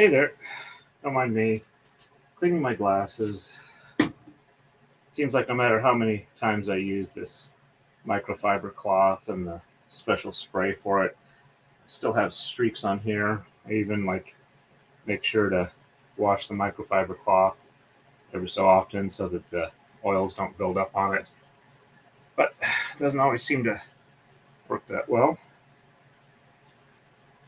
Hey there, don't mind me cleaning my glasses. Seems like no matter how many times I use this microfiber cloth and the special spray for it, I still have streaks on here. I even make sure to wash the microfiber cloth every so often so that the oils don't build up on it. But it doesn't always seem to work that well.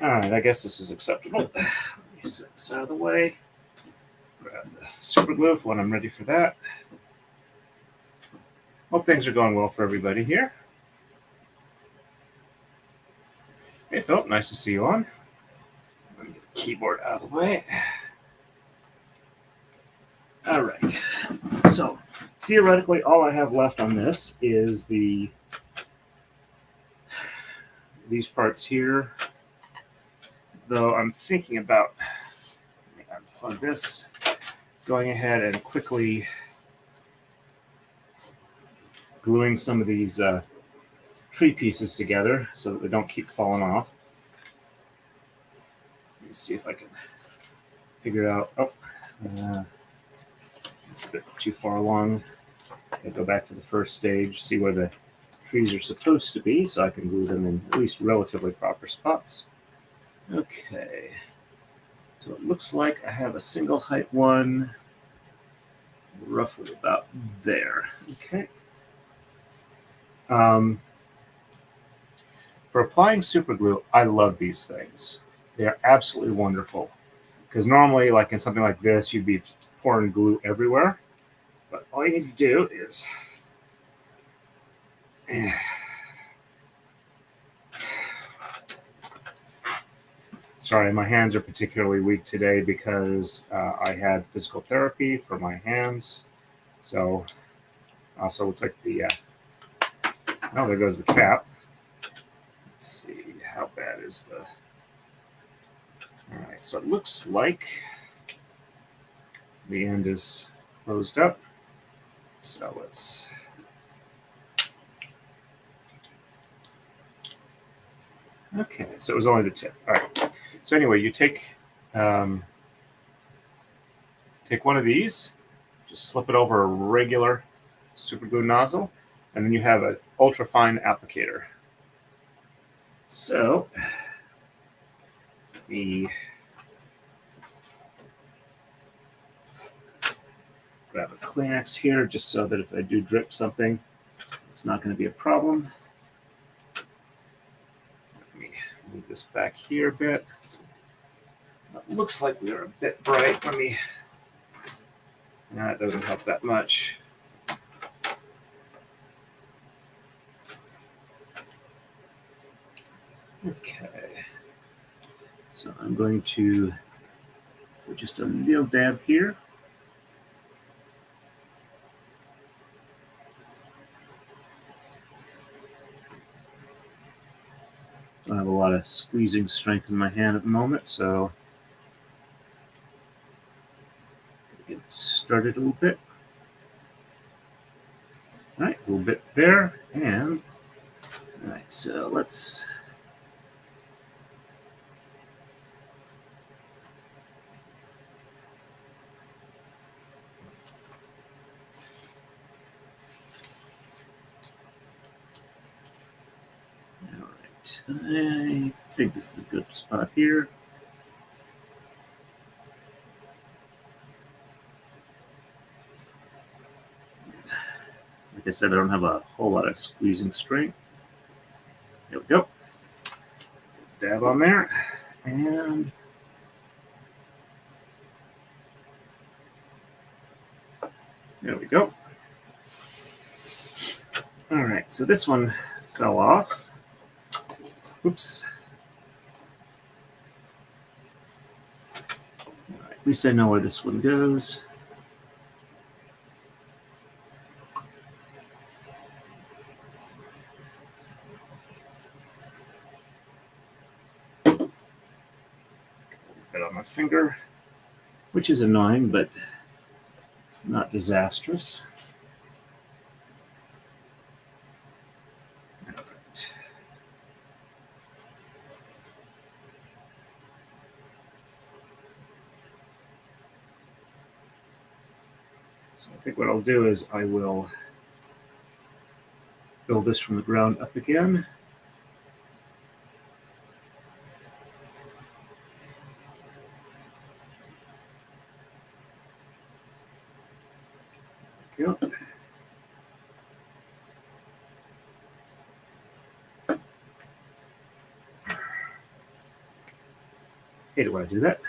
Alright, I guess this is acceptable. Let me set this out of the way. Grab the super glue for when I'm ready for that. Hope things are going well for everybody here. Hey Phil, nice to see you on. Let me get the keyboard out of the way. All right, so theoretically all I have left on this is these parts here, though I'm thinking about, let me unplug this, going ahead and quickly gluing some of these tree pieces together so that they don't keep falling off. Let me see if I can figure out, it's a bit too far along. I go back to the first stage, see where the trees are supposed to be, so I can glue them in at least relatively proper spots. Okay, so it looks like I have a single height one, roughly about there. Okay. For applying super glue, I love these things. They are absolutely wonderful. Because normally, like in something like this, you'd be pouring glue everywhere. But all you need to do is sorry, my hands are particularly weak today because I had physical therapy for my hands. So also looks like the, oh, there goes the cap. Let's see, how bad is the, all right, so it looks like the end is closed up. So let's, okay, so it was only the tip. All right, so anyway, you take one of these, just slip it over a regular super glue nozzle, and then you have an ultra fine applicator. So me grab a Kleenex here just so that if I do drip something, it's not going to be a problem. Let me move this back here a bit. It looks like we are a bit bright. Let me, that doesn't help that much. Okay, so I'm going to put just a little dab here. Don't have a lot of squeezing strength in my hand at the moment, so get started a little bit. All right, a little bit there, and all right, so let's I think this is a good spot here. Like I said, I don't have a whole lot of squeezing strength. There we go. Dab on there. And there we go. All right, so this one fell off. Oops. All right, at least I know where this one goes. Bit on my finger, which is annoying, but not disastrous. All right. So I think what I'll do is I will build this from the ground up again. There we go. Hate it when I do that.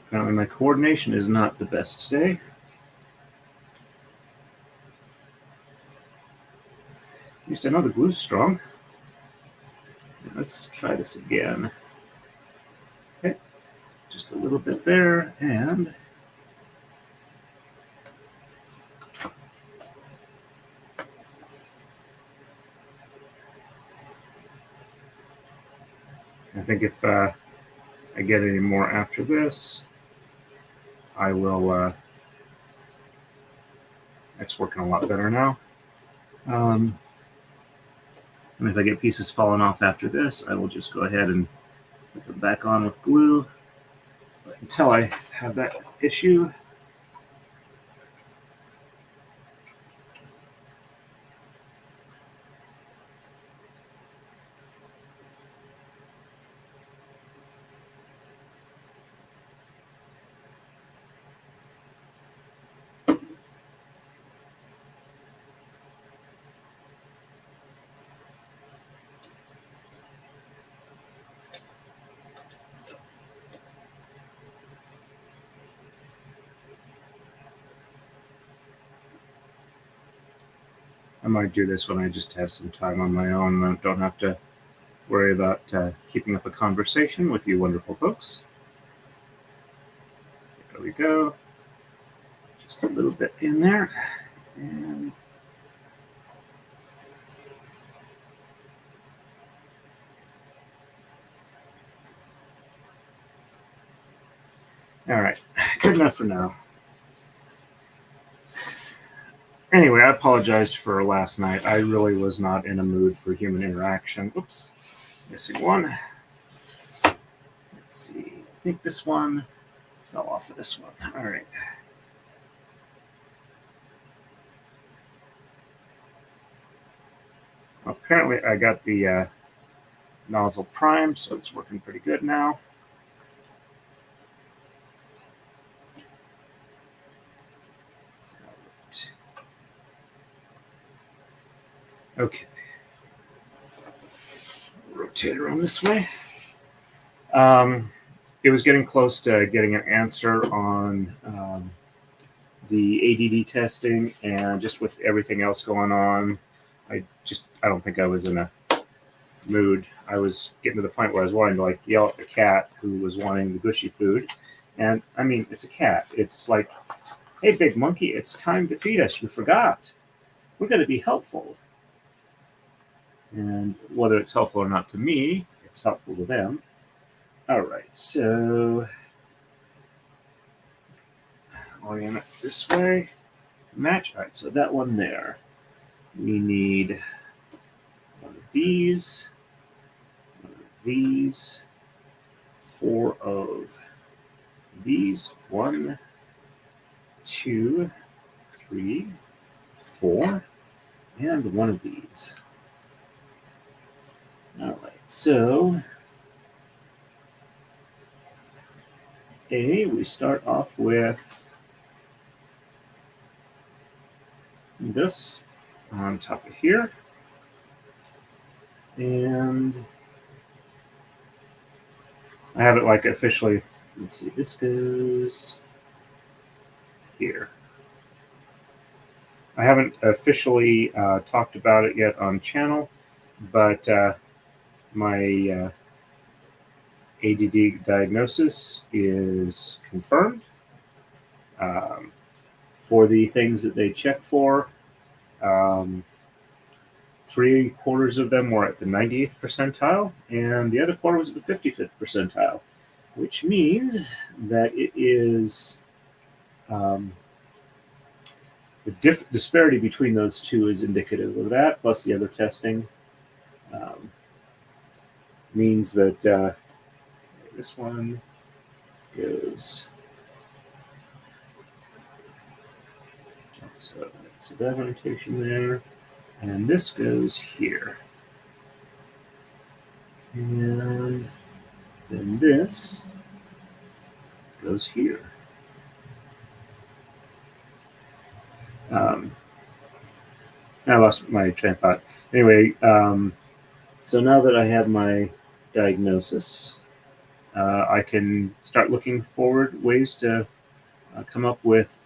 Apparently my coordination is not the best today. At least I know the glue's strong. Let's try this again. Okay, just a little bit there, and I think if I get any more after this, I will. It's working a lot better now. And if I get pieces falling off after this, I will just go ahead and put them back on with glue. But until I have that issue, I might do this when I just have some time on my own and don't have to worry about keeping up a conversation with you wonderful folks. There we go. Just a little bit in there. And all right, good enough for now. Anyway, I apologized for last night. I really was not in a mood for human interaction. Oops, missing one. Let's see. I think this one fell off of this one. All right. Apparently, I got the nozzle primed, so it's working pretty good now. Okay. Rotate around this way. It was getting close to getting an answer on the ADD testing, and just with everything else going on, I don't think I was in a mood. I was getting to the point where I was wanting to yell at the cat who was wanting the gushy food. And I mean, it's a cat. It's like, hey, big monkey, it's time to feed us. You forgot. We're going to be helpful. And whether it's helpful or not to me, it's helpful to them. All right, so orient it this way. Match. All right, so that one there. We need one of these, 4 of these. 1, 2, 3, 4, and 1 of these. All right, so we start off with this on top of here, and I have it officially. Let's see, this goes here. I haven't officially talked about it yet on channel, but my ADD diagnosis is confirmed. For the things that they check for, 3/4 of them were at the 90th percentile, and the other quarter was at the 55th percentile, which means that it is the disparity between those two is indicative of that, plus the other testing means that this one goes So that orientation there. And this goes here. And then this goes here. I lost my train of thought. Anyway, so now that I have my diagnosis, I can start looking forward ways to come up with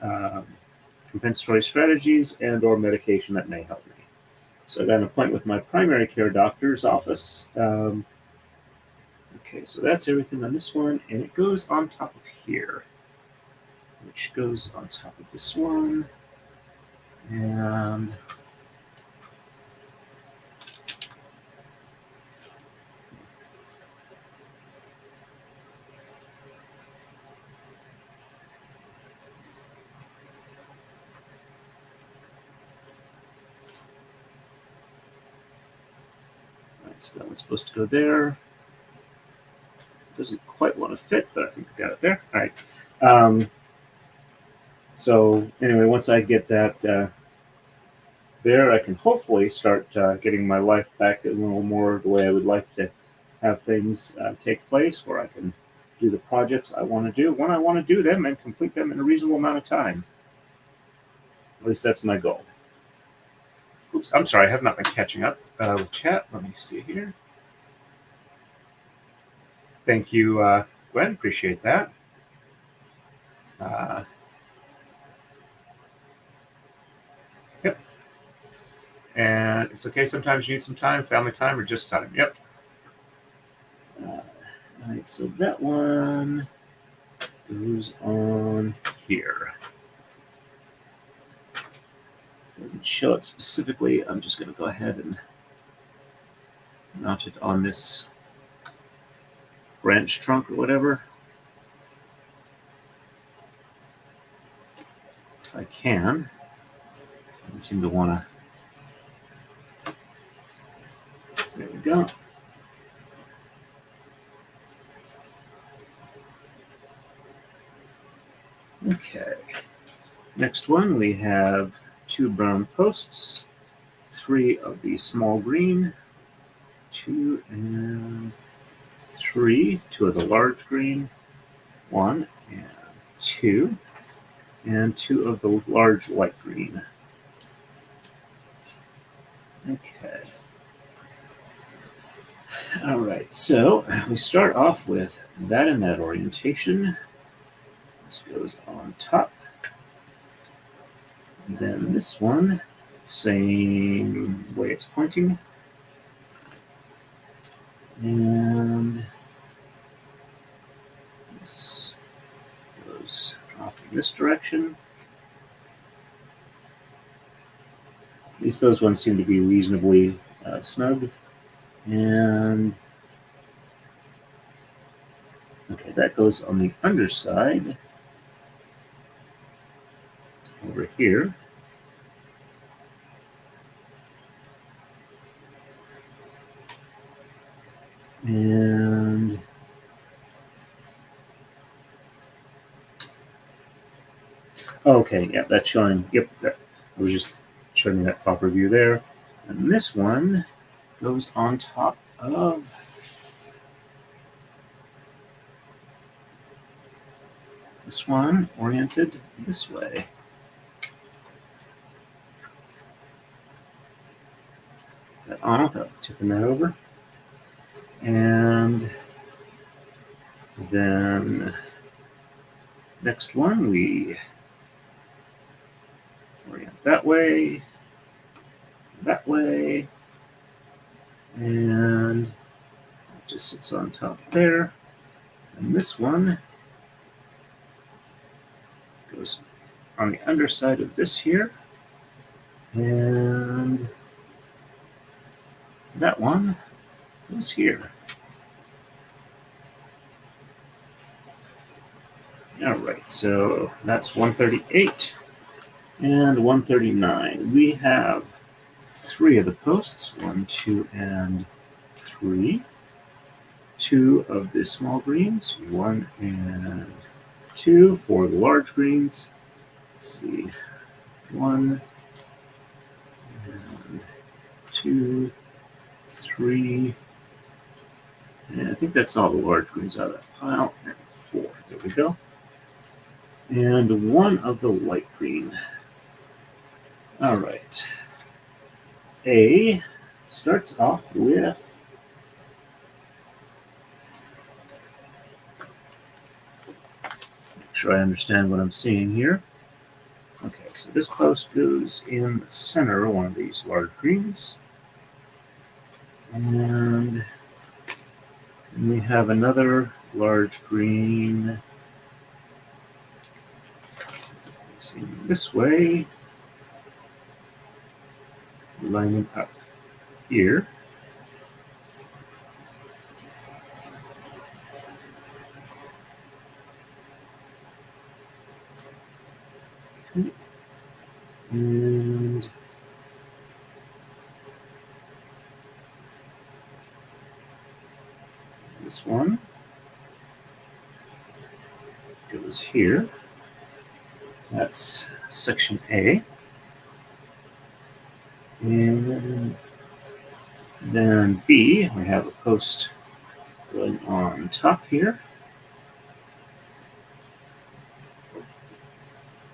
compensatory strategies and or medication that may help me. So I got an appointment with my primary care doctor's office. Okay, so that's everything on this one, and it goes on top of here, which goes on top of this one, and so that one's supposed to go there. Doesn't quite want to fit, but I think I got it there. All right. So anyway, once I get that there, I can hopefully start getting my life back a little more the way I would like to have things take place, where I can do the projects I want to do when I want to do them and complete them in a reasonable amount of time. At least that's my goal. Oops, I'm sorry, I have not been catching up with chat. Let me see here. Thank you, Gwen. Appreciate that. Yep. And it's okay. Sometimes you need some time, family time, or just time. Yep. All right. So that one goes on here. Doesn't show it specifically. I'm just going to go ahead and mount it on this branch trunk or whatever. If I can. Doesn't seem to want to. There we go. Okay. Next one, we have 2 brown posts, 3 of the small green, 2 and 3, 2 of the large green, 1 and 2, and 2 of the large light green. Okay. All right, so we start off with that in that orientation. This goes on top. And then this one, same way it's pointing. And this goes off in this direction. At least those ones seem to be reasonably snug. And okay, that goes on the underside over here. And okay, yeah, that's showing. Yep, I was just showing you that proper view there. And this one goes on top of this one, oriented this way. That on without tipping that over. And then next one, we orient that way, and it just sits on top there. And this one goes on the underside of this here, and that one goes here. All right, so that's 138 and 139. We have 3 of the posts, 1, 2, and 3. 2 of the small greens, 1 and 2 for the large greens. Let's see, 1, and 2, 3, and I think that's all the large greens out of that pile, and 4. There we go. And 1 of the light green. All right. A starts off with make sure I understand what I'm seeing here. Okay, so this post goes in the center of one of these large greens. And we have another large green this way, lining up here. And this one goes here. That's section A. And then B, we have a post going on top here.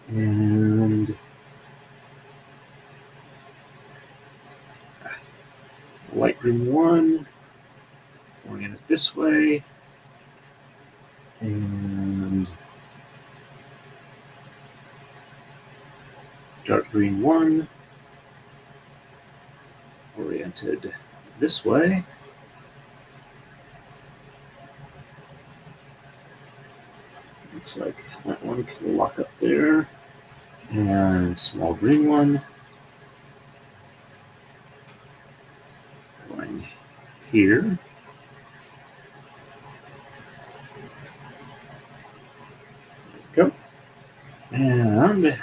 And light green 1, orient it this way. And dark green 1, oriented this way. Looks like that one can lock up there. And small green 1 going here. There we go. And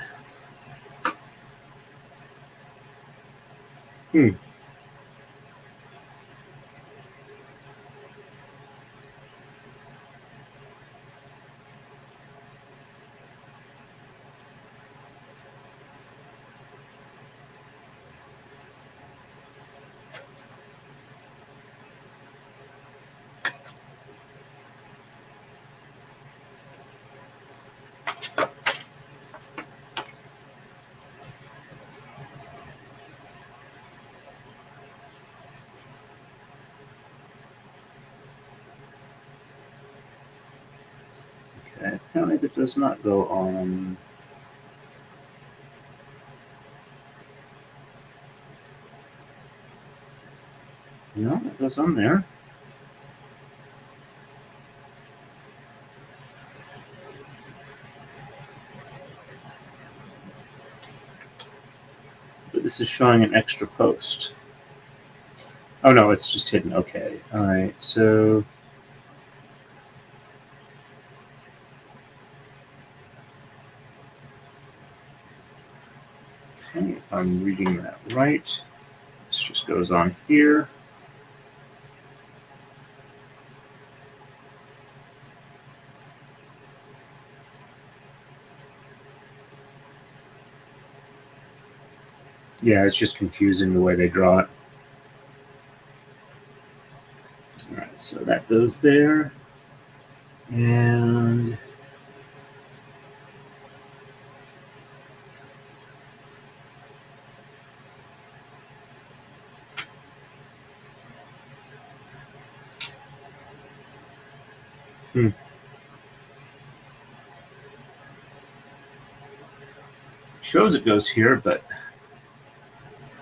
okay, apparently that does not go on. No, it goes on there. But this is showing an extra post. Oh no, it's just hidden. Okay. All right. So okay, if I'm reading that right, this just goes on here. Yeah, it's just confusing the way they draw it. All right, so that goes there. And shows it goes here, but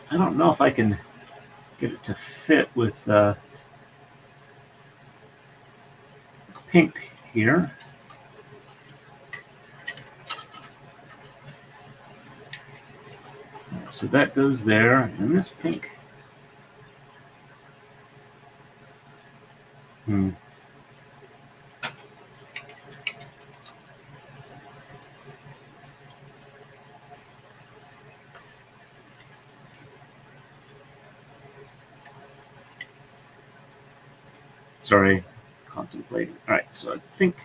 I don't know if I can get it to fit with pink here. So that goes there, and this pink. Sorry, contemplating. All right, so I think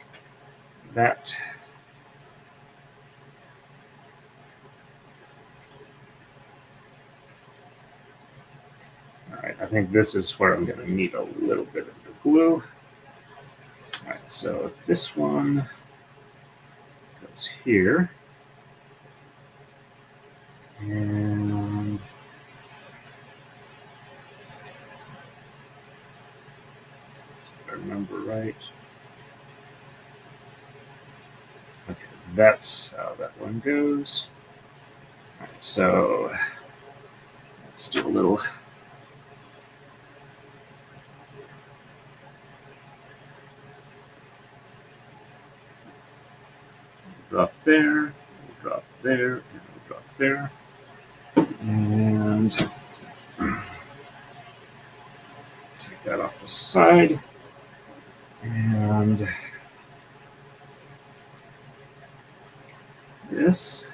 that All right, I think this is where I'm going to need a little bit of the glue. All right, so this one goes here. And if I remember right. Okay, that's how that one goes. All right, so let's do a little drop there, drop there, and drop there. And take that off the side. And this.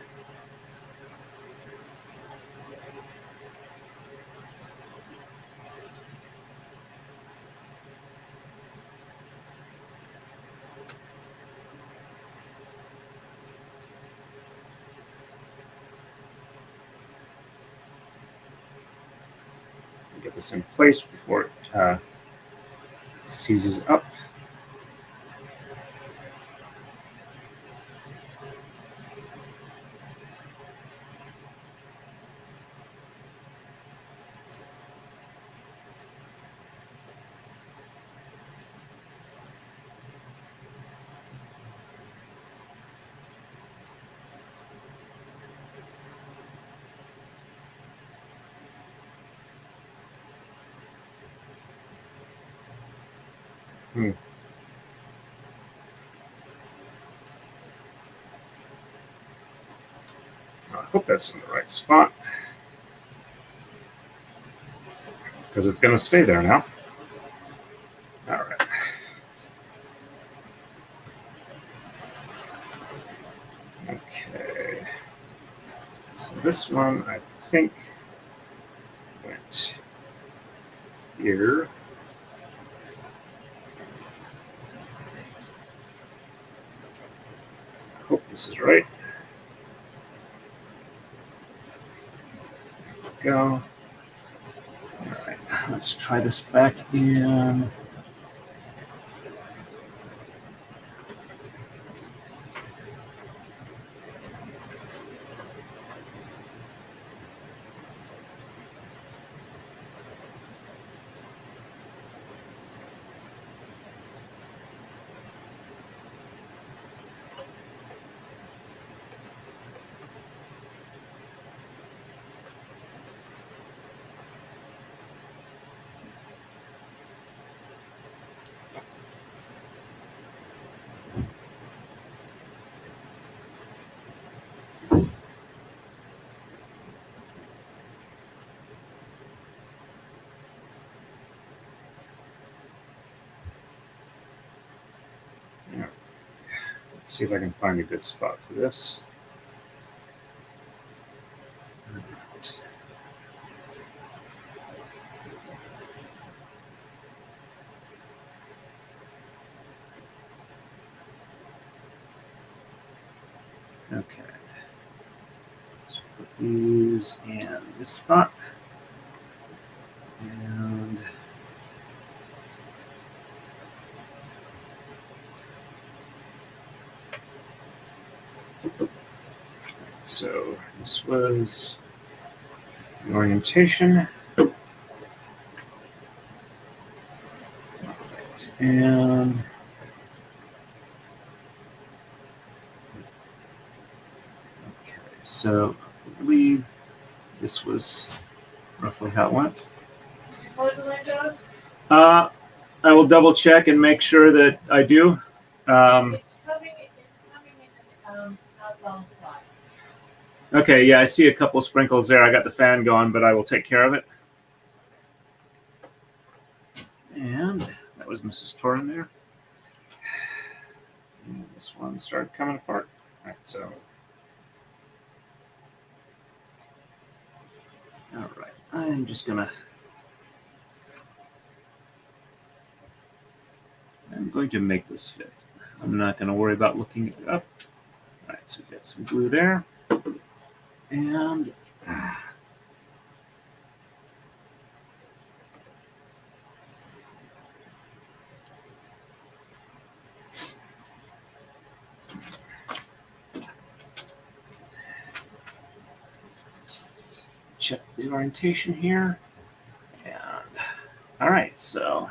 Get this in place before it seizes up. I hope that's in the right spot, because it's going to stay there now. All right. Okay. So this one, I think, went here. I hope this is right. There we go. All right, let's try this back in. Let's see if I can find a good spot for this. Okay. So put these in this spot. And so this was the orientation. And okay, so I believe this was roughly how it went. Close the windows. I will double check and make sure that I do. It's coming in outbound side. Okay, yeah, I see a couple sprinkles there. I got the fan going, but I will take care of it. And that was Mrs. Torrin there. And this one started coming apart. All right, so. All right, I'm just gonna. I'm going to make this fit. I'm not going to worry about looking it up. All right, so we got some glue there. And check the orientation here. And all right, so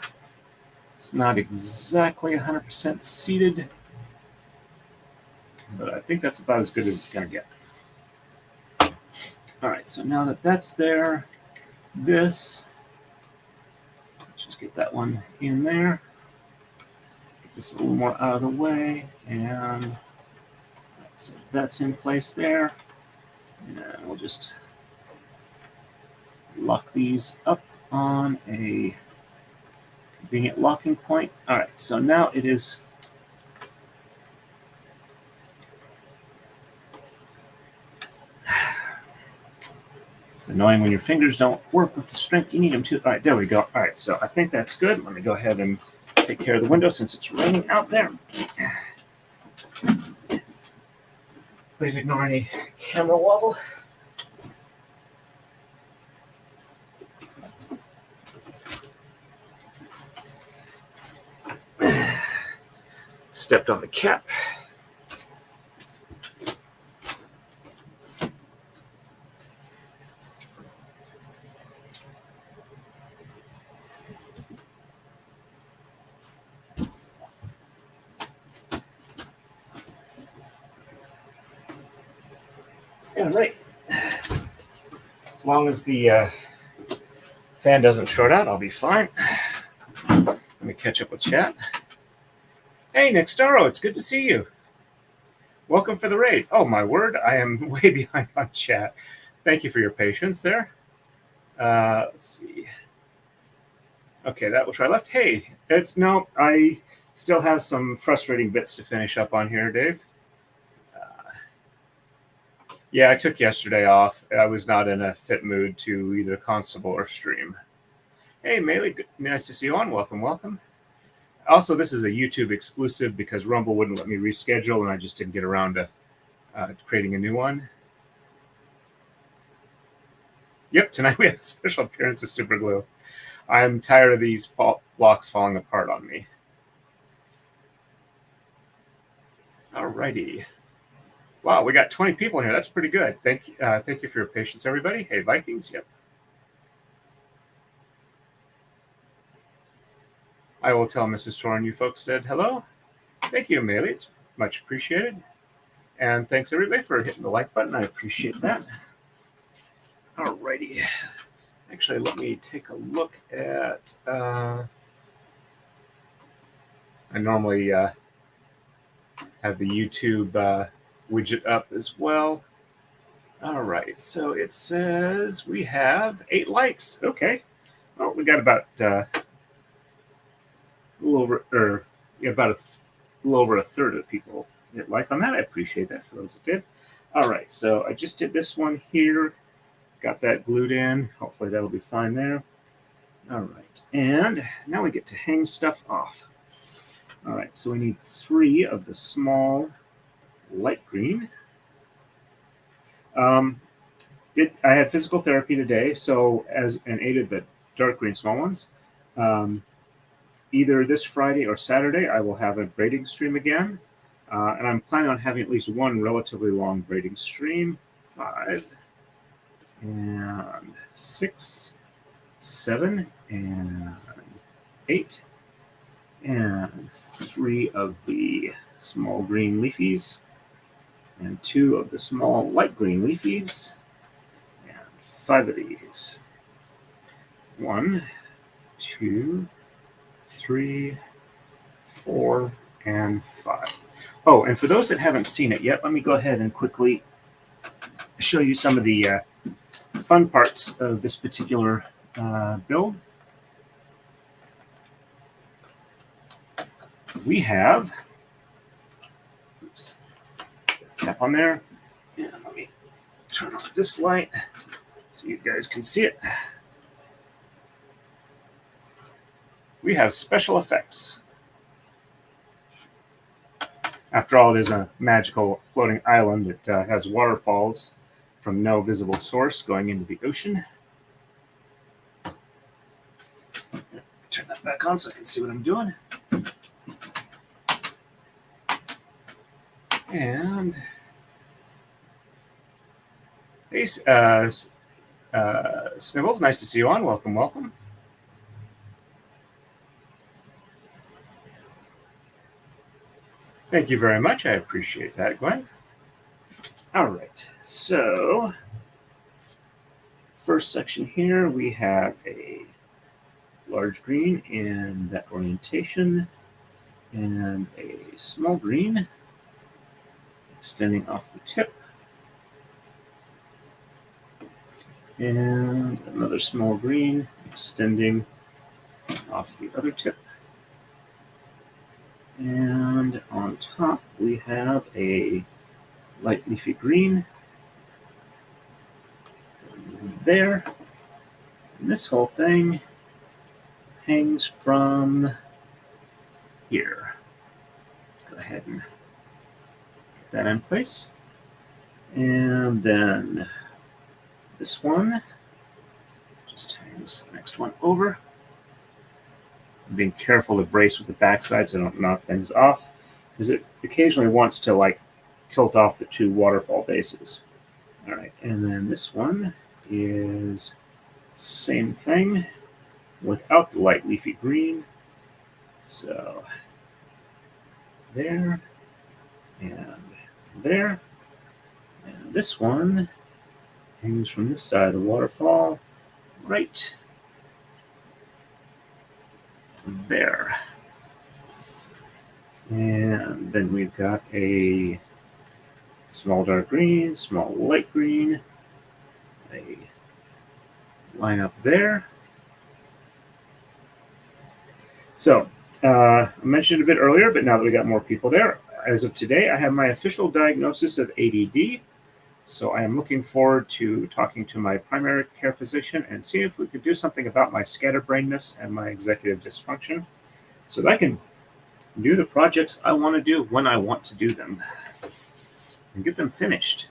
it's not exactly 100% seated, but I think that's about as good as it's going to get. All right, so now that that's there, let's just get that one in there. Get this a little more out of the way, and so that's in place there. And we'll just lock these up on a convenient locking point. All right, so now it is it's annoying when your fingers don't work with the strength you need them to. All right, there we go. All right, so I think that's good. Let me go ahead and take care of the window since it's raining out there. Please ignore any camera wobble. Stepped on the cap. Yeah, right. As long as the fan doesn't short out, I'll be fine. Let me catch up with chat. Hey, Nick Starro, it's good to see you. Welcome for the raid. Oh, my word, I am way behind on chat. Thank you for your patience there. Let's see. Okay, that will try left. Hey, no, I still have some frustrating bits to finish up on here, Dave. Yeah, I took yesterday off. I was not in a fit mood to either constable or stream. Hey, Maylee, nice to see you on. Welcome, welcome. Also, this is a YouTube exclusive because Rumble wouldn't let me reschedule, and I just didn't get around to creating a new one. Yep, tonight we have a special appearance of Superglue. I'm tired of these blocks falling apart on me. Alrighty. Wow, we got 20 people in here. That's pretty good. Thank you for your patience, everybody. Hey, Vikings. Yep. I will tell Mrs. Torn you folks said hello. Thank you, Amelia. It's much appreciated. And thanks, everybody, for hitting the like button. I appreciate that. Alrighty. Actually, let me take a look at... I normally have the YouTube widget up as well. All right, so it says we have 8 likes. Okay. Well, we got about a little over a third of the people hit like on that. I appreciate that for those that did. All right, so I just did this one here. Got that glued in. Hopefully that'll be fine there. All right, and now we get to hang stuff off. All right, so we need 3 of the small light green. I had physical therapy today, so and 8 of the dark green small ones. Either this Friday or Saturday, I will have a braiding stream again. And I'm planning on having at least one relatively long braiding stream. 5 and 6, 7 and 8. And 3 of the small green leafies. And 2 of the small light green leafies. And 5 of these. 1, 2, 3, 4, and 5. Oh, and for those that haven't seen it yet, let me go ahead and quickly show you some of the fun parts of this particular build. We have, oops, tap on there, and let me turn on this light so you guys can see it. We have special effects. After all, it is a magical floating island that has waterfalls from no visible source going into the ocean. Turn that back on so I can see what I'm doing. And Snibbles, nice to see you on. Welcome, welcome. Thank you very much. I appreciate that, Gwen. All right, so first section here, we have a large green in that orientation and a small green extending off the tip, and another small green extending off the other tip. And on top, we have a light leafy green there. And this whole thing hangs from here. Let's go ahead and get that in place. And then this one just hangs the next one over. I'm being careful to brace with the backside so I don't knock things off, because it occasionally wants to like tilt off the two waterfall bases. All right, and then this one is same thing without the light leafy green. So there and there. And this one hangs from this side of the waterfall right there. And then we've got a small dark green, small light green, a line up there. So I mentioned it a bit earlier, but now that we got more people there, as of today, I have my official diagnosis of ADD. So I am looking forward to talking to my primary care physician and see if we could do something about my scatterbrainness and my executive dysfunction so that I can do the projects I want to do when I want to do them and get them finished.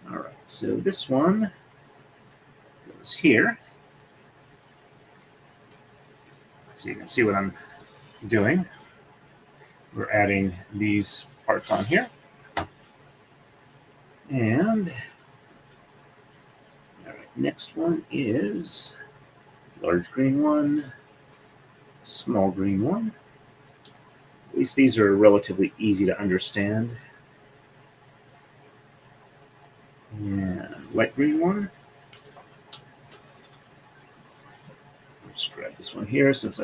All right, so this one goes here. So you can see what I'm doing. We're adding these parts on here. And all right, next one is large green one, small green one. At least these are relatively easy to understand. And light green one. I'll just grab this one here since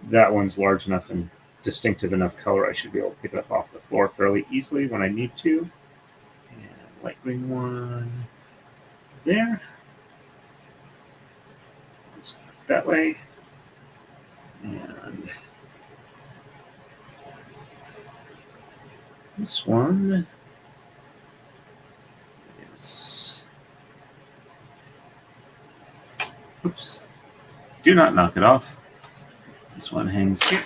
that one's large enough and distinctive enough color, I should be able to pick it up off the floor fairly easily when I need to. And light green one there. Let's go that way. And this one is, oops, do not knock it off. This one hangs here.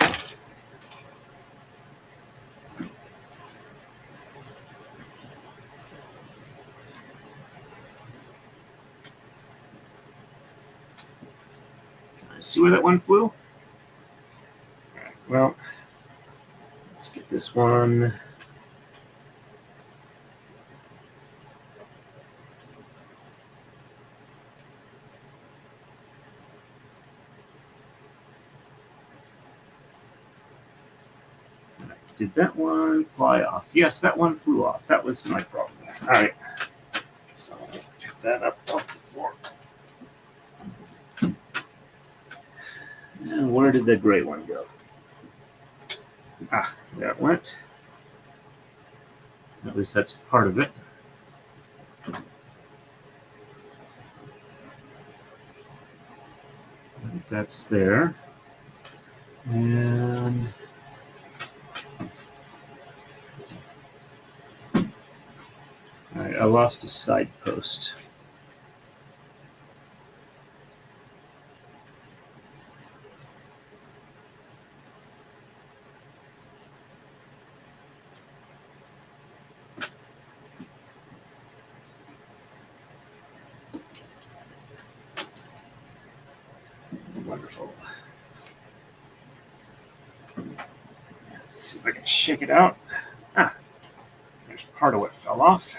See where that one flew? All right, well, let's get this one. Did that one fly off? Yes, that one flew off. That was my problem. All right. So I'll pick that up off the floor. And where did the gray one go? Ah, there it went. At least that's part of it. That's there. And all right, I lost a side post. Wonderful. Let's see if I can shake it out. Ah, there's part of what fell off.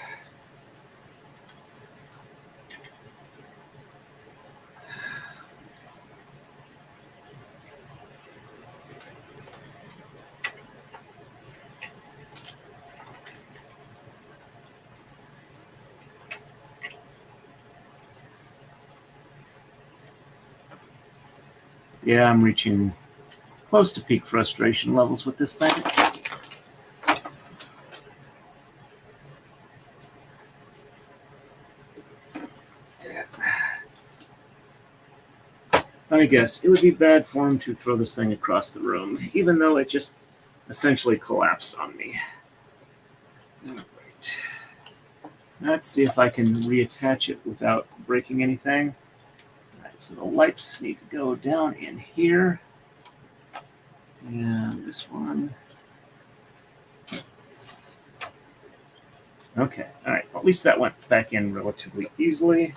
Yeah, I'm reaching close to peak frustration levels with this thing. Let me guess, it would be bad form to throw this thing across the room, even though it just essentially collapsed on me. All right. Let's see if I can reattach it without breaking anything. All right, so the lights need to go down in here. And this one. Okay, all right, well, at least that went back in relatively easily.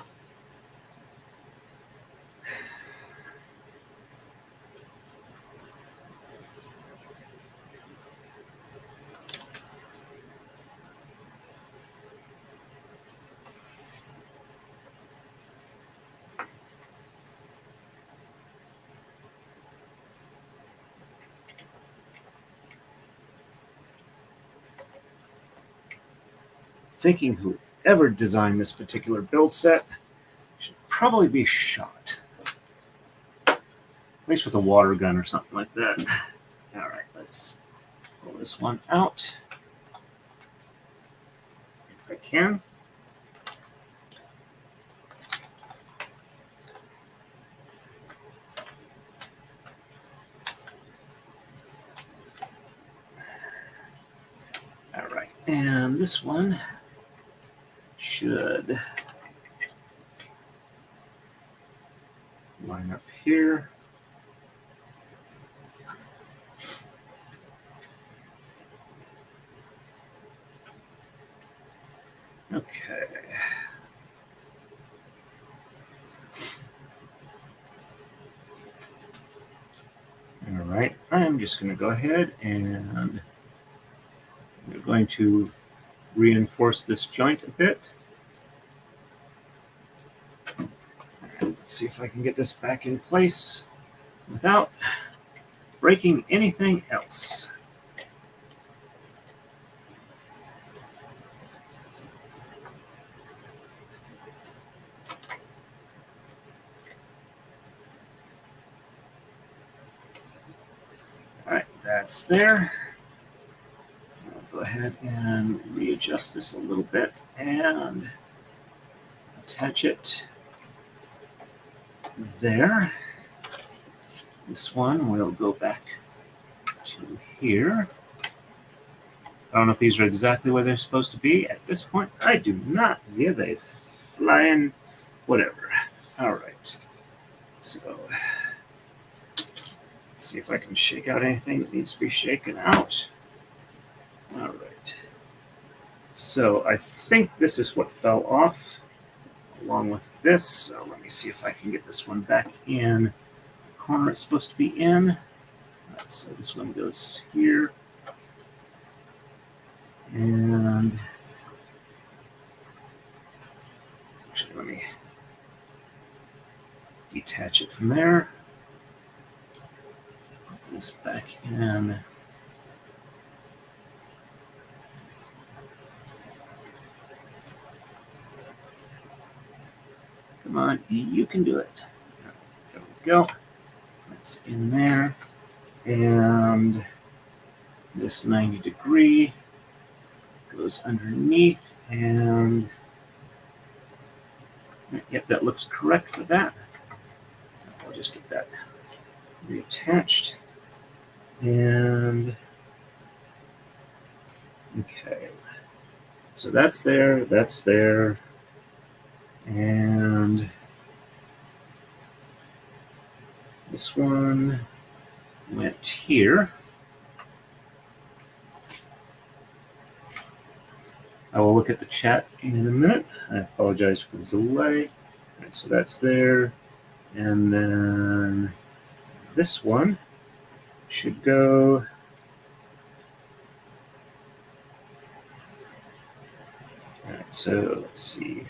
Thinking whoever designed this particular build set should probably be shot. At least with a water gun or something like that. All right, let's pull this one out. If I can. All right, and this one should line up here. Okay. All right, I'm just going to go ahead and we're going to reinforce this joint a bit. Let's see if I can get this back in place without breaking anything else. All right, that's there. I'll go ahead and readjust this a little bit and attach it there. This one will go back to here. I don't know if these are exactly where they're supposed to be. At this point, I do not give a flying whatever. All right. So let's see if I can shake out anything that needs to be shaken out. All right. So I think this is what fell off along with this. So let me see if I can get this one back in the corner it's supposed to be in. Right, so this one goes here. And actually, let me detach it from there. Put this back in. Come on, you can do it. There we go. That's in there. And this 90-degree goes underneath. And yep, that looks correct for that. I'll just get that reattached. And okay. So that's there, that's there. And this one went here. I will look at the chat in a minute. I apologize for the delay. All right, so that's there. And then this one should go all right, so let's see.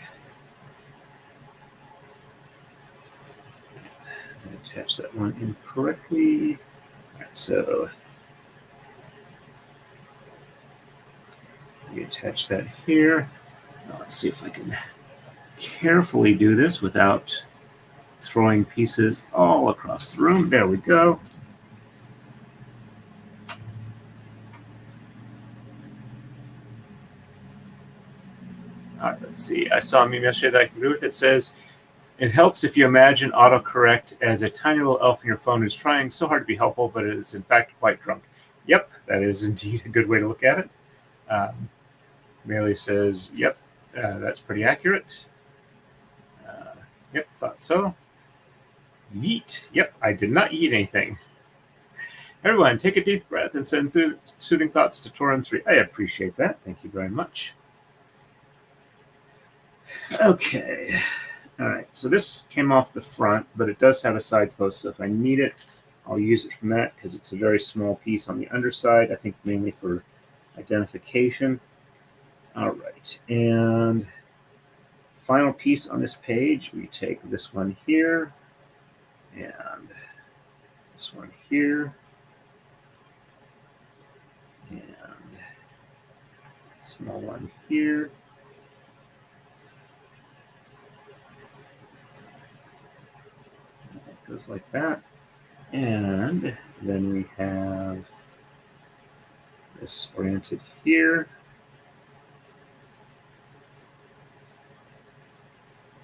Attach that one incorrectly. All right, so reattach that here. Now let's see if I can carefully do this without throwing pieces all across the room. There we go. All right, let's see. I saw a meme yesterday that I can agree with. It says, it helps if you imagine autocorrect as a tiny little elf in your phone who's trying so hard to be helpful, but is in fact quite drunk. Yep, that is indeed a good way to look at it. Merely says, yep, that's pretty accurate. Yep, thought so. Yeet. Yep, I did not eat anything. Everyone, take a deep breath and send through soothing thoughts to Torin 3. I appreciate that. Thank you very much. Okay. All right, so this came off the front, but it does have a side post, so if I need it, I'll use it from that because it's a very small piece on the underside, I think mainly for identification. All right, and final piece on this page, we take this one here and this one here and small one here. It goes like that. And then we have this oriented here.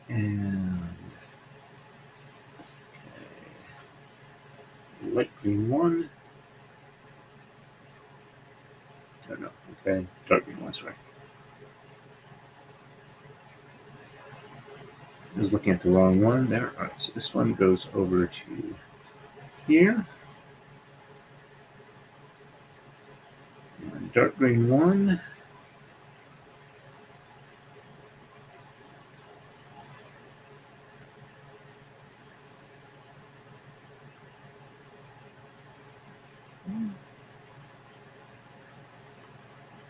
And okay. Light green one. Oh no, okay, dark green one, sorry. I was looking at the wrong one there. All right, so this one goes over to here. And dark green one.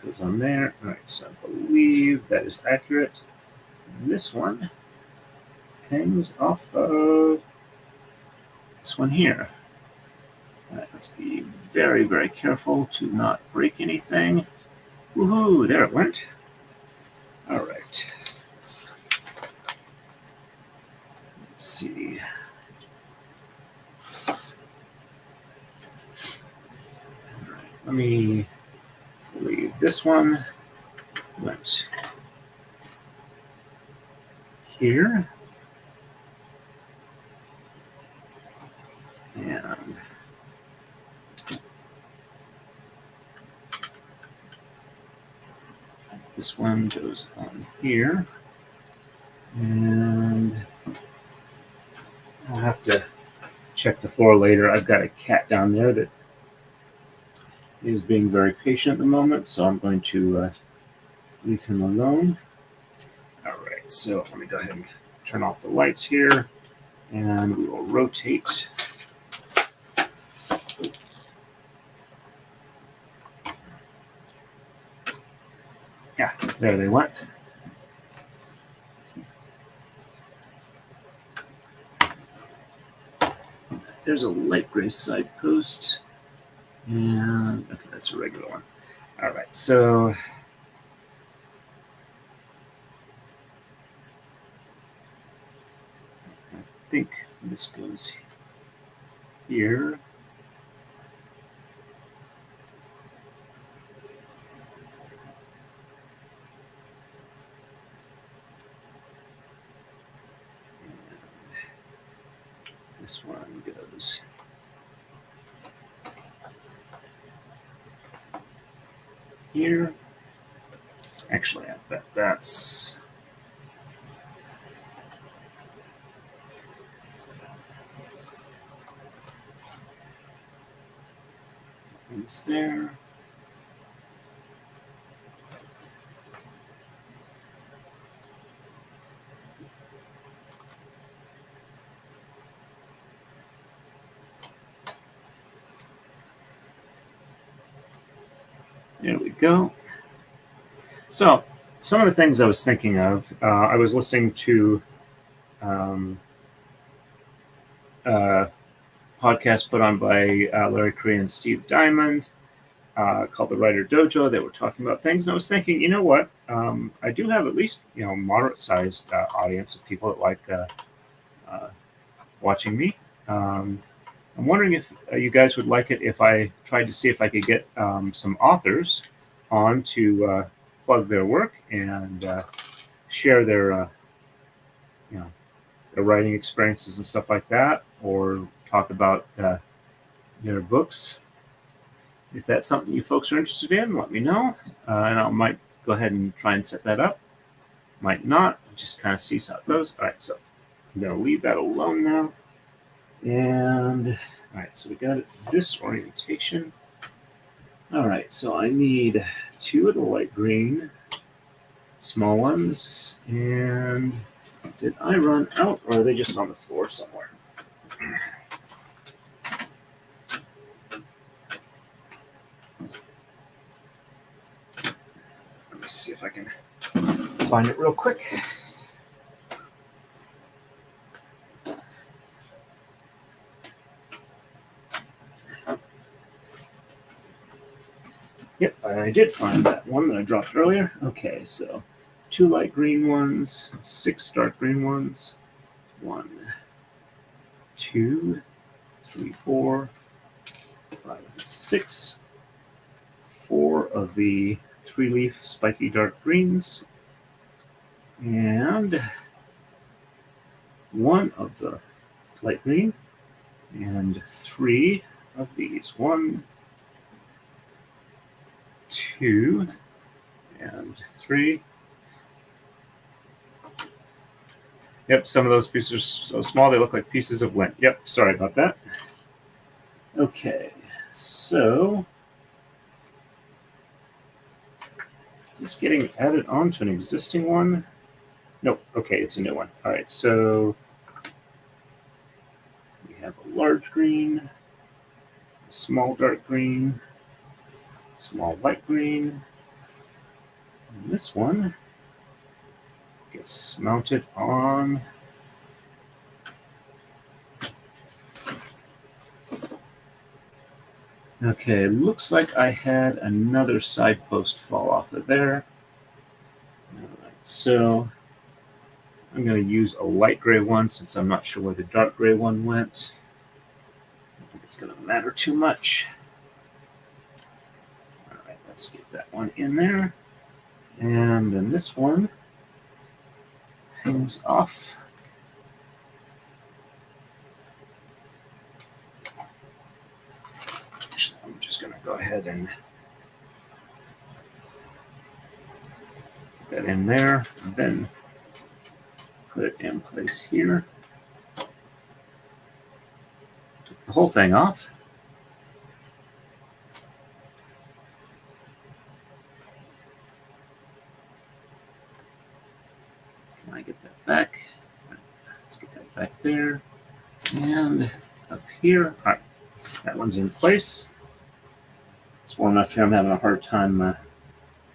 Goes on there. All right, so I believe that is accurate. And this one hangs off of this one here. All right, let's be very, very careful to not break anything. Woohoo, there it went. All right. Let's see. All right, let me believe this one went here. And this one goes on here. And I'll have to check the floor later. I've got a cat down there that is being very patient at the moment, so I'm going to leave him alone. All right, so let me go ahead and turn off the lights here, and we will rotate. Yeah, there they went. There's a light gray side post, and okay, that's a regular one. All right, so I think this goes here. This one goes here. Actually, I bet that's it's there. There we go. So some of the things I was thinking of, I was listening to podcast put on by Larry Cree and Steve Diamond called The Writer Dojo. They were talking about things, and I was thinking, you know what? I do have at least moderate-sized audience of people that like watching me. I'm wondering if you guys would like it if I tried to see if I could get some authors on to plug their work and share their, you know, their writing experiences and stuff like that, or talk about their books. If that's something you folks are interested in, let me know, and I might go ahead and try and set that up. Might not, just kind of see how it goes. All right, so I'm going to leave that alone now. And all right, so we got this orientation. All right, so I need 2 of the light green, small ones. And did I run out, or are they just on the floor somewhere? Let me see if I can find it real quick. Yep, I did find that one that I dropped earlier. Okay, so 2 light green ones, 6 dark green ones. 1, 2, 3, 4, 5, 6. 4 of the 3-leaf spiky dark greens. And 1 of the light green. And 3 of these. 1, 2, and 3. Yep, some of those pieces are so small they look like pieces of lint. Yep, sorry about that. Okay, so is this getting added onto an existing one? Nope, okay, it's a new one. All right, so we have a large green, a small dark green, small light green, and this one gets mounted on okay, looks like I had another side post fall off of there. All right, so I'm going to use a light gray one since I'm not sure where the dark gray one went. I don't think it's going to matter too much. All right, let's get that one in there. And then this one hangs off. Actually, I'm just going to go ahead and put that in there, and then put it in place here. Took the whole thing off. Can I get that back? Let's get that back there. And up here. All right, that one's in place. It's warm enough here. I'm having a hard time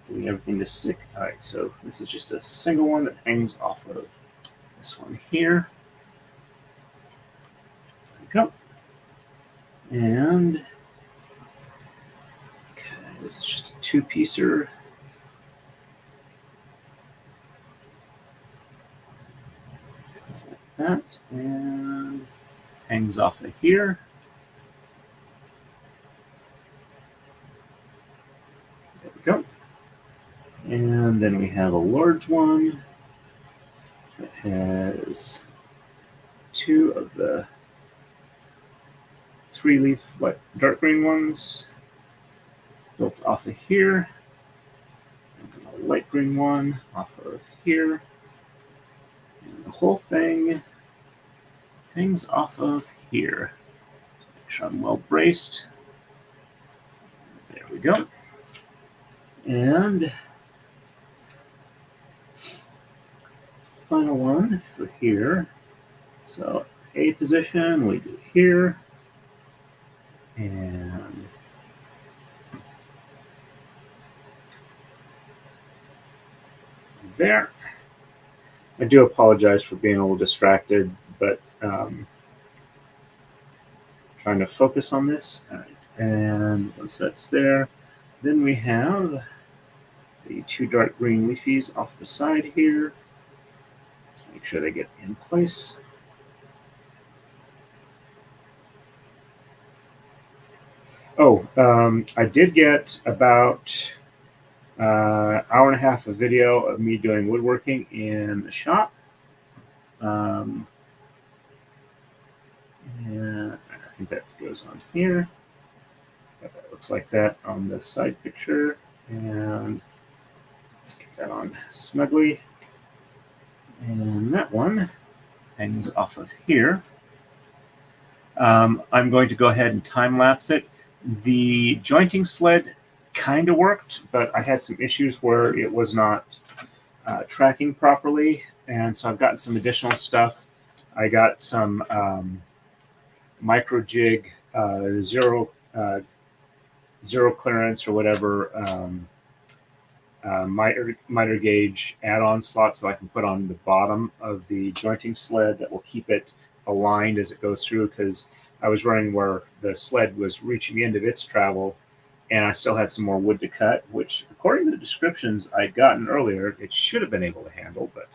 getting everything to stick. All right, so this is just a single one that hangs off of this one here. There we go. And okay, this is just a 2-piecer. Like that, and hangs off of here. There we go. And then we have a large one that has 2 of the 3-leaf dark green ones built off of here. And a light green one off of here. And the whole thing hangs off of here. Make sure I'm well braced. There we go. And final one for here. So A position we do here. And there. I do apologize for being a little distracted, but trying to focus on this. All right. And once that's there, then we have the 2 dark green leafies off the side here. Let's make sure they get in place. I did get about hour and a half of video of me doing woodworking in the shop. And I think that goes on here. That looks like that on the side picture. And let's get that on snugly. And that one hangs off of here. I'm going to go ahead and time lapse it. The jointing sled kind of worked, but I had some issues where it was not tracking properly, and so I've gotten some additional stuff. I got some micro jig zero clearance or whatever miter gauge add-on slots that I can put on the bottom of the jointing sled that will keep it aligned as it goes through, because I was running where the sled was reaching the end of its travel and I still had some more wood to cut, which according to the descriptions I'd gotten earlier, it should have been able to handle, but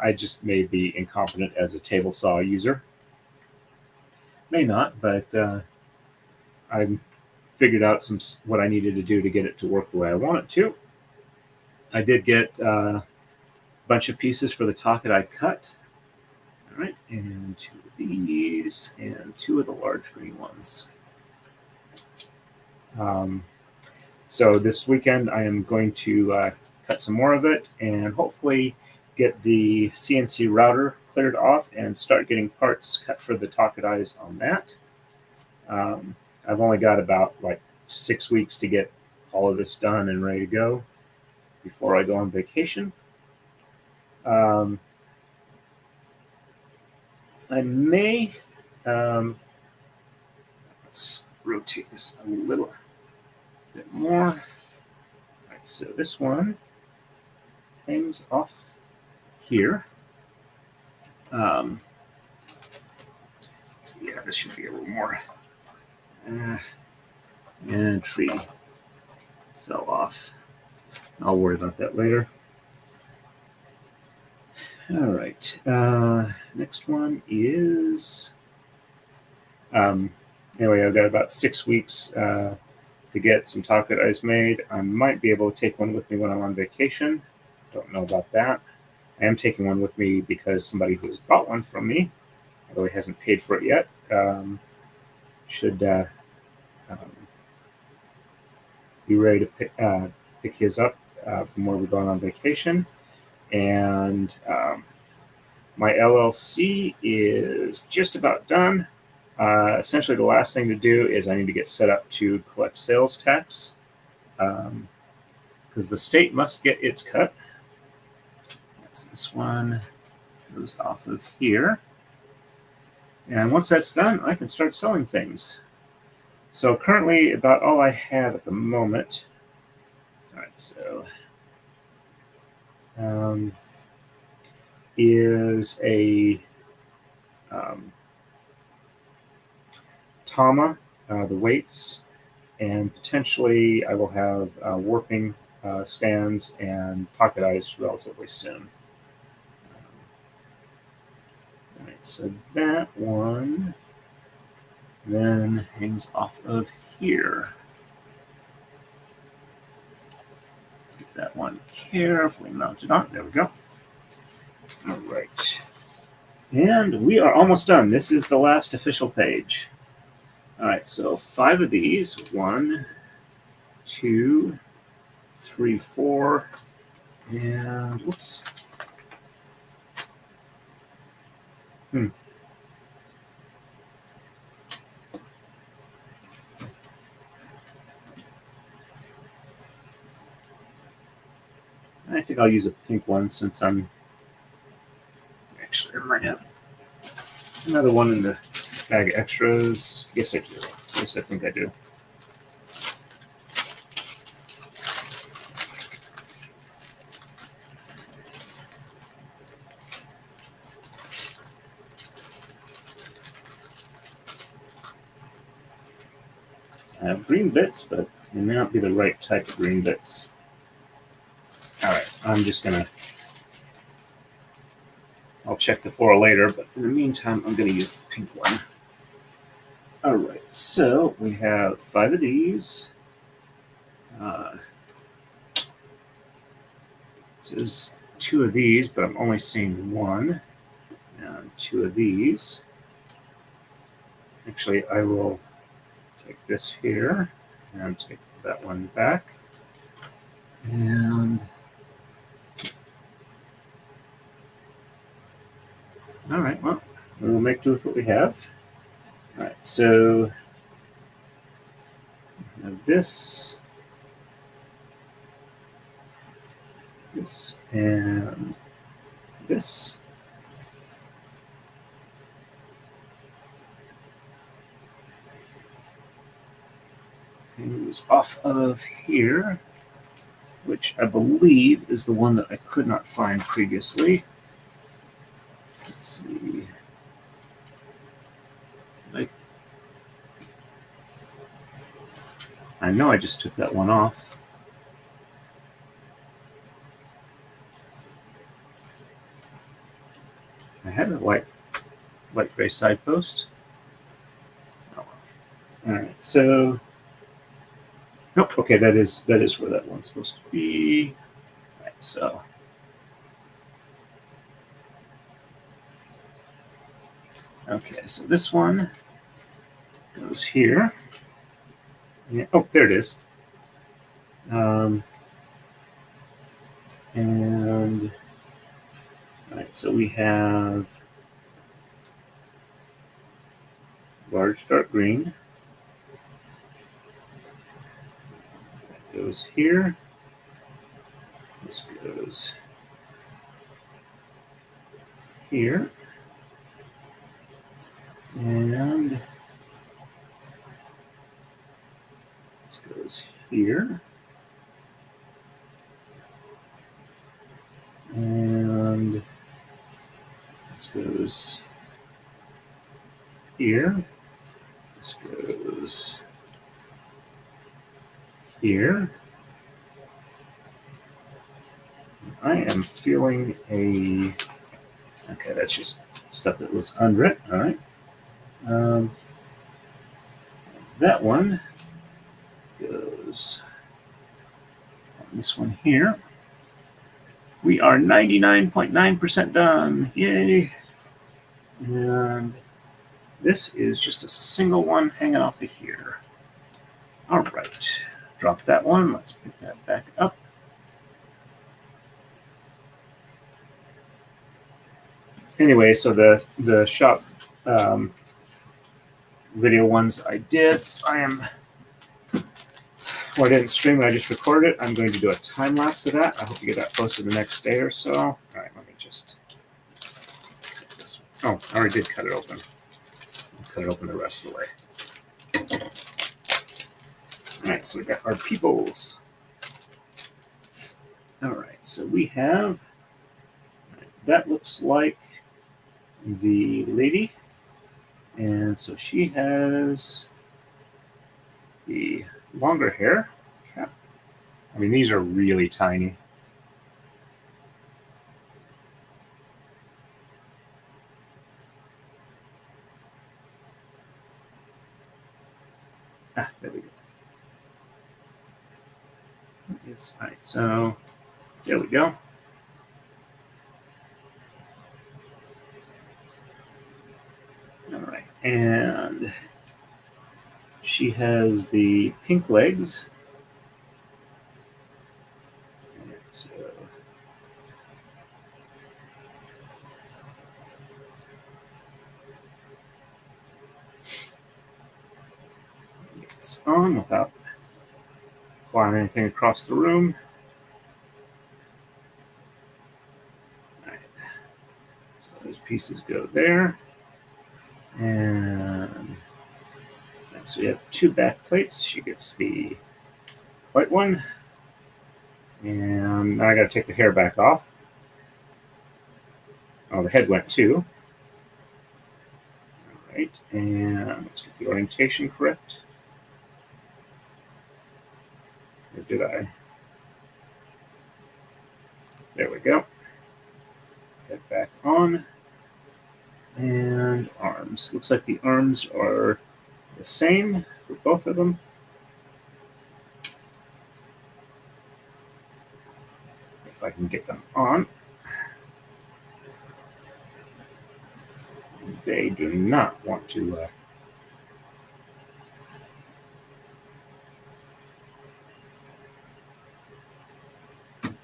I just may be incompetent as a table saw user. May not, but I figured out what I needed to do to get it to work the way I want it to. I did get a bunch of pieces for the socket I cut. All right, and 2 of these and 2 of the large green ones. So this weekend I am going to cut some more of it and hopefully get the CNC router cleared off and start getting parts cut for the socket eyes on that. I've only got about like 6 weeks to get all of this done and ready to go before I go on vacation. I may, let's rotate this a little bit more. All right, so this one hangs off here. So yeah, this should be a little more. And tree fell off. I'll worry about that later. All right. Next one is. Anyway, I've got about 6 weeks to get some socket eyes made. I might be able to take one with me when I'm on vacation. Don't know about that. I am taking one with me because somebody who has bought one from me, although he hasn't paid for it yet, should be ready to pick his up from where we're going on vacation. And my LLC is just about done. Essentially, the last thing to do is I need to get set up to collect sales tax because the state must get its cut. That's this one. Goes off of here. And once that's done, I can start selling things. So currently, about all I have at the moment. All right, so is a Tama, the weights, and potentially I will have warping stands and socket eyes relatively soon. All right, so that one then hangs off of here. Let's get that one carefully mounted on. There we go. All right. And we are almost done. This is the last official page. All right, so 5 of these. 1, 2, 3, 4, and whoops. I think I'll use a pink one since I'm actually, I might have another one in the bag of extras. Yes, I do. Yes, I think I do. I have green bits, but they may not be the right type of green bits. All right, I'm just gonna. I'll check the floor later, but in the meantime, I'm gonna use the pink one. All right, so we have 5 of these. So there's 2 of these, but I'm only seeing 1, and 2 of these. Actually, I will take this here and take that one back. And all right, well, we'll make do with what we have. All right, so we have this, and this. And it was off of here, which I believe is the one that I could not find previously. Let's see. I know I just took that one off. I had a light gray side post. Oh. All right, so nope. Okay, that is where that one's supposed to be. All right, so okay, so this one goes here. Yeah, oh, there it is. And all right, so we have large dark green. That goes here. This goes here. And this goes here. And this goes here. This goes here. I am feeling a... Okay, that's just stuff that was under it. All right. That one goes on this one here. We are 99.9% done. Yay. And this is just a single one hanging off of here. All right. Drop that one. Let's pick that back up. Anyway, so the shop video ones I did, I didn't stream it, I just recorded it. I'm going to do a time lapse of that. I hope you get that posted the next day or so. All right, let me just cut this. Oh, I already did cut it open. I'll cut it open the rest of the way. All right, so we got our peoples. All right, so we have, that looks like the lady. And so she has the longer hair. Yeah. I mean, these are really tiny. Ah, there we go. Yes, all right, so there we go. All right, and she has the pink legs. And so it's on without flying anything across the room. All right, so those pieces go there. And so we have 2 back plates. She gets the white one. And now I got to take the hair back off. Oh, the head went too. All right, and let's get the orientation correct. Or did I? There we go. Head back on. And arms. Looks like the arms are the same for both of them. If I can get them on. They do not want to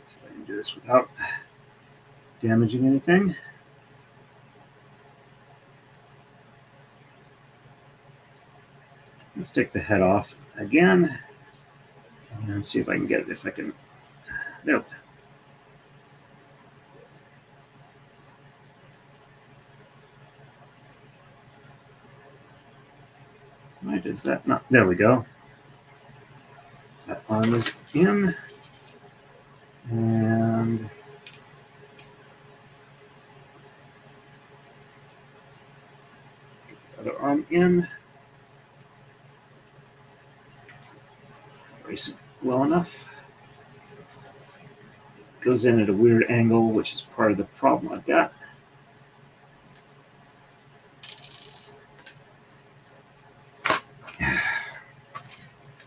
see if I can do this without damaging anything. Let's take the head off again and see if I can get it. If I can, there. Why does that not? There we go. That arm is in, and get the other arm in. Brace it well enough. Goes in at a weird angle, which is part of the problem I've got.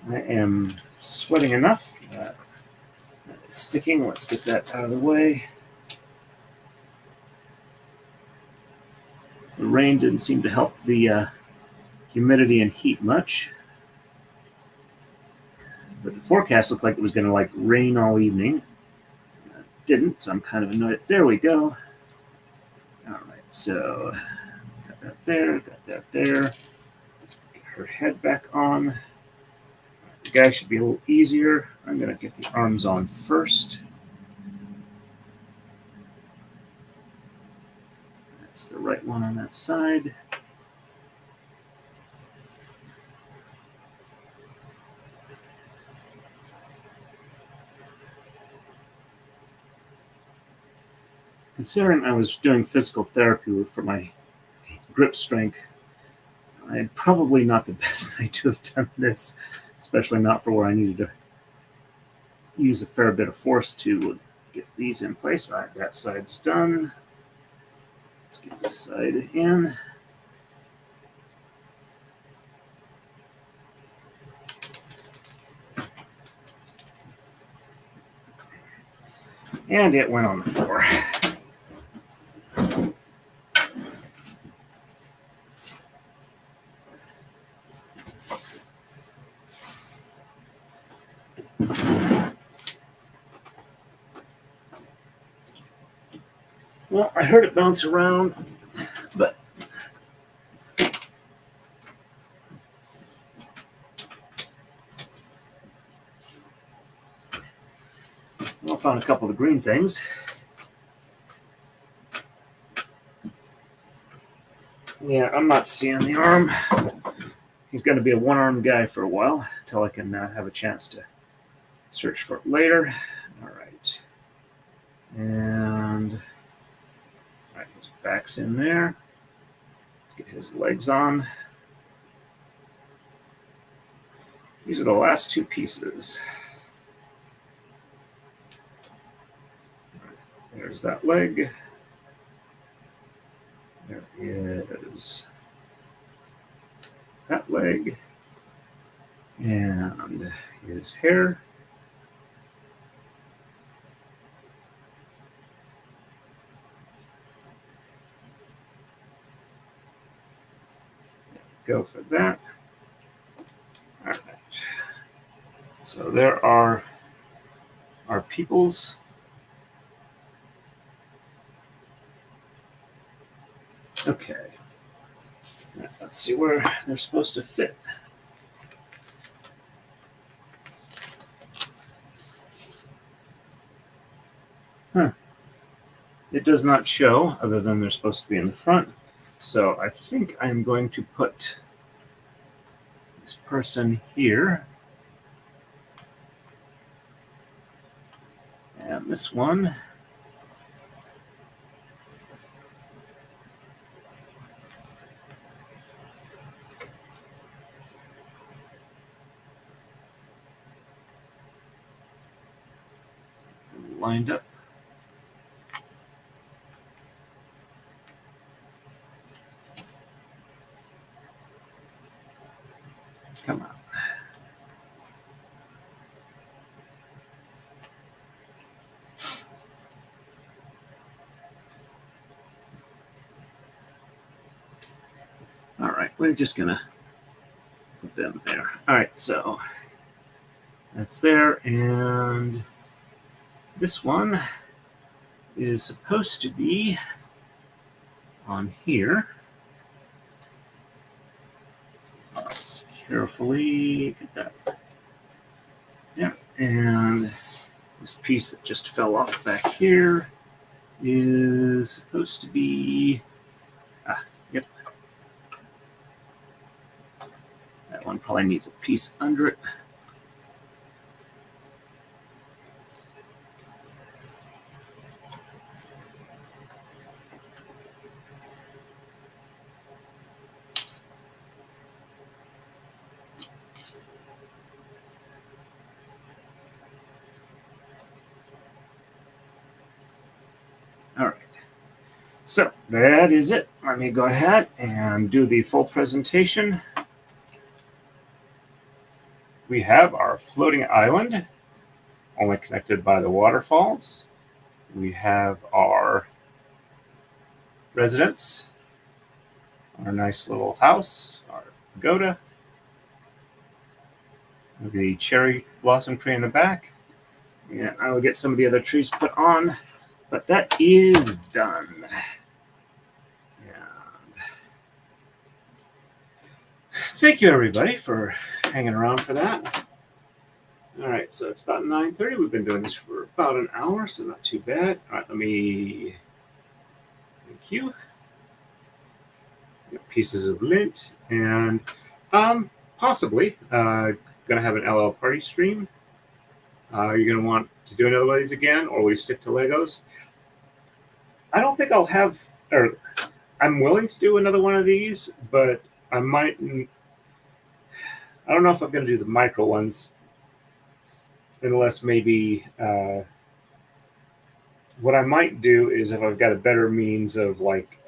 I am sweating enough. That is sticking. Let's get that out of the way. The rain didn't seem to help the humidity and heat much. But the forecast looked like it was going to rain all evening. It didn't, so I'm kind of annoyed. There we go. All right, so got that there, got that there. Get her head back on. The guy should be a little easier. I'm going to get the arms on first. That's the right one on that side. Considering I was doing physical therapy for my grip strength, I'm probably not the best night to have done this, especially not for where I needed to use a fair bit of force to get these in place. All right, that side's done. Let's get this side in. And it went on the floor. Well, I heard it bounce around, but I found a couple of the green things. Yeah, I'm not seeing the arm. He's going to be a one-armed guy for a while until I can have a chance to search for it later. All right. And all right, his back's in there. Let's get his legs on. These are the last two pieces. There's that leg. There is that leg. And his hair. Go for that. All right. So there are our peoples. Okay. Let's see where they're supposed to fit. Huh. It does not show, other than they're supposed to be in the front. So I think I'm going to put this person here. And this one. Lined up. Come on. All right, we're just gonna put them there. All right, so that's there, and this one is supposed to be on here. Let's carefully get that. Yeah, and this piece that just fell off back here is supposed to be, yep. That one probably needs a piece under it. All right, so that is it. Let me go ahead and do the full presentation. We have our floating island, only connected by the waterfalls. We have our residence, our nice little house, our pagoda, the cherry blossom tree in the back. And I will get some of the other trees put on, but that is done. And thank you, everybody, for hanging around for that. All right, so it's about 9:30. We've been doing this for about an hour, so not too bad. All right, let me, thank you. Pieces of lint, and possibly gonna have an LL party stream. You're gonna want to do another one of these again, or we stick to Legos. I don't think I'll have, or I'm willing to do another one of these, but I might. I don't know if I'm gonna do the micro ones, unless maybe what I might do is if I've got a better means of like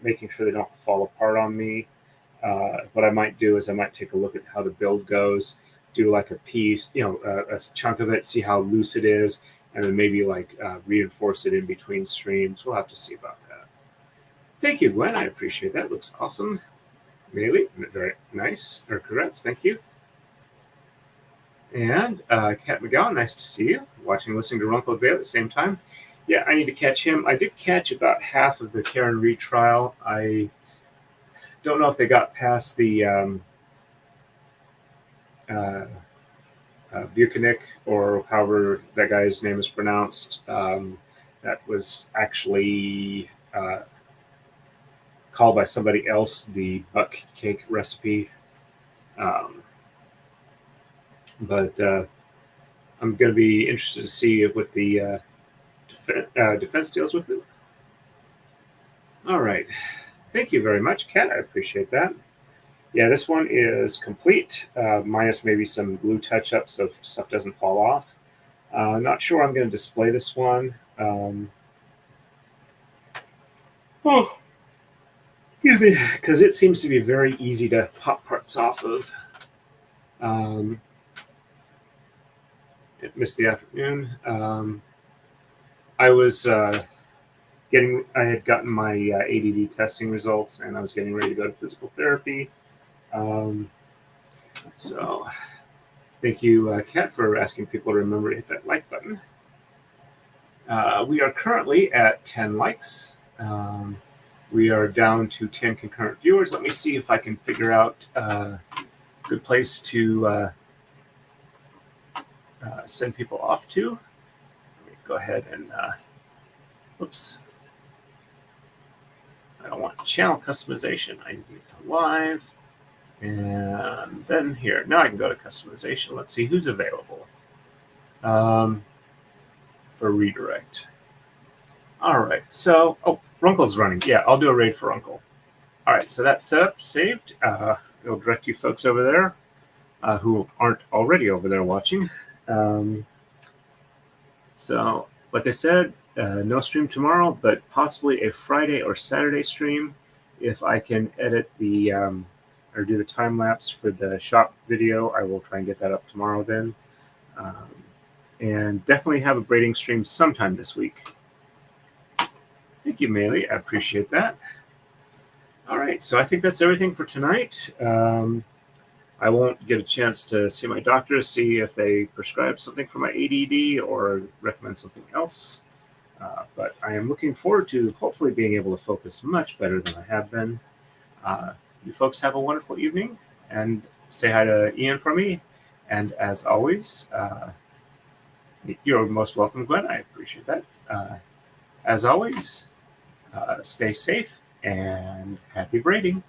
making sure they don't fall apart on me. What I might do is I might take a look at how the build goes, do like a piece, a chunk of it, see how loose it is, and then maybe like reinforce it in between streams. We'll have to see about that. Thank you, Gwen. I appreciate that. Looks awesome. Really, very nice. Or congrats. Thank you. And Kat McGowan, nice to see you. Watching and listening to Runkle Bay at the same time. Yeah, I need to catch him. I did catch about half of the Karen Reed trial. I don't know if they got past the Buchanan or however that guy's name is pronounced. That was actually called by somebody else the buck cake recipe. But I'm going to be interested to see what the defense deals with it. All right. Thank you very much, Kat. I appreciate that. Yeah, this one is complete, minus maybe some glue touch-ups so stuff doesn't fall off. Not sure I'm going to display this one. Excuse me, because it seems to be very easy to pop parts off of. It missed the afternoon. I was I had gotten my ADD testing results, and I was getting ready to go to physical therapy. So thank you, Kat, for asking people to remember to hit that like button. We are currently at 10 likes. We are down to 10 concurrent viewers. Let me see if I can figure out a good place to send people off to. Let me go ahead and, whoops. I don't want channel customization. I need to get to live. And then here, now I can go to customization. Let's see who's available for redirect. All right, so, Runkle's running. Yeah, I'll do a raid for Runkle. All right, so that's set up, saved. It'll direct you folks over there who aren't already over there watching. So, like I said, no stream tomorrow, but possibly a Friday or Saturday stream if I can edit the or do the time lapse for the shop video. I will try and get that up tomorrow then. And definitely have a braiding stream sometime this week. Thank you, Maylee. I appreciate that. All right, so I think that's everything for tonight. I won't get a chance to see my doctor to see if they prescribe something for my ADD or recommend something else. But I am looking forward to hopefully being able to focus much better than I have been. You folks have a wonderful evening, and say hi to Ian for me. And as always, you're most welcome, Gwen. I appreciate that. As always, stay safe and happy braiding.